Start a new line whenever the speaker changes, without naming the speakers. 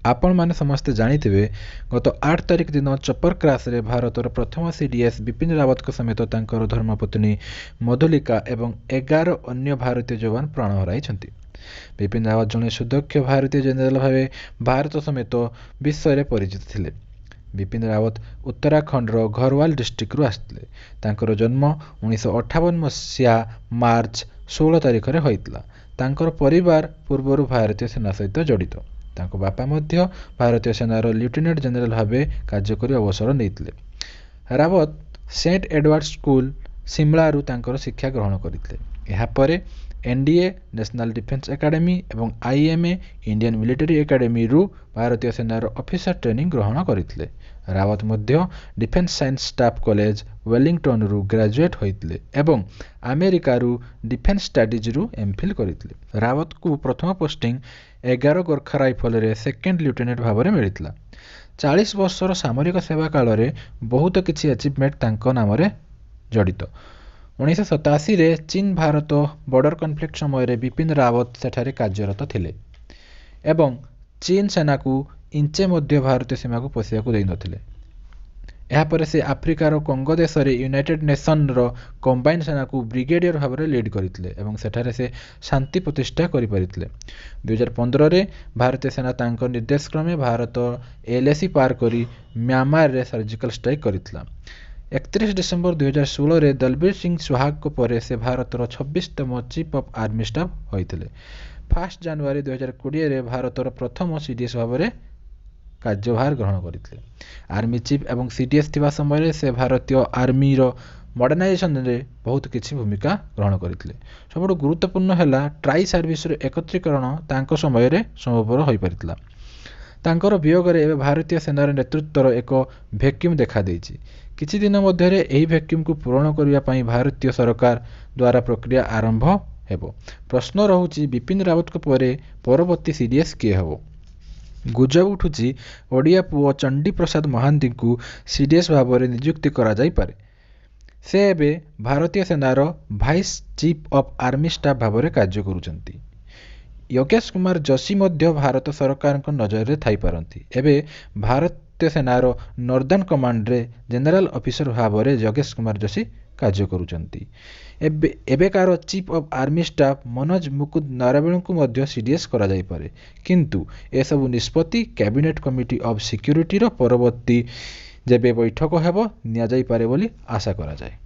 आपण माने समस्ते जानिथिबे गत 8 तारिख दिन चपर क्राश रे भारतर प्रथम CDS बिपिन रावत समेत तांकर धर्मपत्नी मधुलिका एवं 11 अन्य भारतीय जवान प्राण हराइछन्ति। बिपिन रावत जने सुदक्ष भारतीय जनरल भावे भारत समेत विश्व में परिचित थिले। बिपिन रावत उत्तराखंडर घरवाल डिस्ट्रिक्ट रु आसिथिले। तांकर जन्म 1958 मसीहा मार्च 16 तारिख रे होइतला। तांकर परिवार पूर्वरु भारतीय सेना सहित जड़ित। तांको बापा मध्य भारतीय सेनार लेफ्टिनेंट जनरल भावे कार्य करी अवसर नेइथिले। Rawat Saint Edward School Shimla रु तांकर शिक्षा ग्रहण करथिले। एहा परे NDA नेशनल डिफेंस एकेडमी एवं IMA इंडियन मिलिटरी एकेडमी रु भारतीय सेनार ऑफिसर ट्रेनिंग ग्रहण करथिले। रावत मध्य Defence Science Staff College Wellington रु ग्रेजुएट होइथिले एवं अमेरिका रु डिफेंस स्टडीज रु एमफिल करथिले। रावत को प्रथम पोस्टिंग 11 गोरखा राइफल रे सेकेंड लेफ्टिनेंट भाव में मिलिथिला। 40 वर्षर सामरिक सेवा काल रे बहुत किछि अचीवमेंट तांको नाम रे जड़ित। 1987 रे चीन भारत बॉर्डर कॉन्फ्लिक्ट समय रे बिपिन रावत सेठारे कार्यरत थिले एवं चीन सेना को इंचे मध्य भारतीय सीमा को पशिया को देई नथिले। एहा परे से अफ्रिकार कंगो देश रे यूनाइटेड नेशन रो कंबाइन सेना को ब्रिगेडियर भाव में लीड करथिले एवं सेठारे से शांति प्रतिष्ठा करि परिथिले। 2015 रे भारतीय सेना तांको निर्देश क्रमे भारत LAC पार करी म्यांमार रे सर्जिकल स्ट्राइक करथिला। 31 डिसेंबर 2016 रे दलबीर सिंह सुहाग को परे से भारतर 26तम चीफ ऑफ आर्मी स्टाफ होइथिले। 1 जनवरी 2020 रे भारतर प्रथम CDS भाव में कार्यभार ग्रहण करथिले। आर्मी चीफ एवं CDS थिबा समय से भारतीय आर्मी रो मॉडर्नाइजेशन रे बहुत किछि भूमिका ग्रहण करथिले। सबटु गुरुत्वपूर्ण हैला ट्राई सर्विस रो एकत्रीकरण तांको समय रे संभवपर होई परितला। तांकर वियोग रे एबे भारतीय सेनार नेतृत्वर एक वैक्यूम देखा देइछि। किछि दिन मध्य रे एही वैक्यूम को पूरण करिया पई भारतीय सरकार द्वारा प्रक्रिया आरंभ हेबो। प्रश्न रहुछि बिपिन रावत को परे परवर्ती CDS किए हेबो। गुजब उठुछि ओडिया पुओ चंडी प्रसाद महांती को CDS भाव में नियुक्ति करा जाई पारे। से एबे भारतीय सेनार vice chief of army staff भाव में कार्य करुचंती। योगेश कुमार जोशी मध्य भारत सरकार को नजर रे थाई पारंती। एबे भारतीय सेनार नॉर्दर्न कमांड रे जनरल ऑफिसर भाव में योगेश कुमार जोशी कार्य करुचंती। एबेकार chief of army staff Manoj Mukund Narayan को मध्य CDS करा जाई पारे। किंतु ए सब निष्पत्ति कैबिनेट कमिटी ऑफ सिक्योरिटी रो परवर्ती जेबे बैठक हेबो निया जाई पारे बोली आशा करा जाय।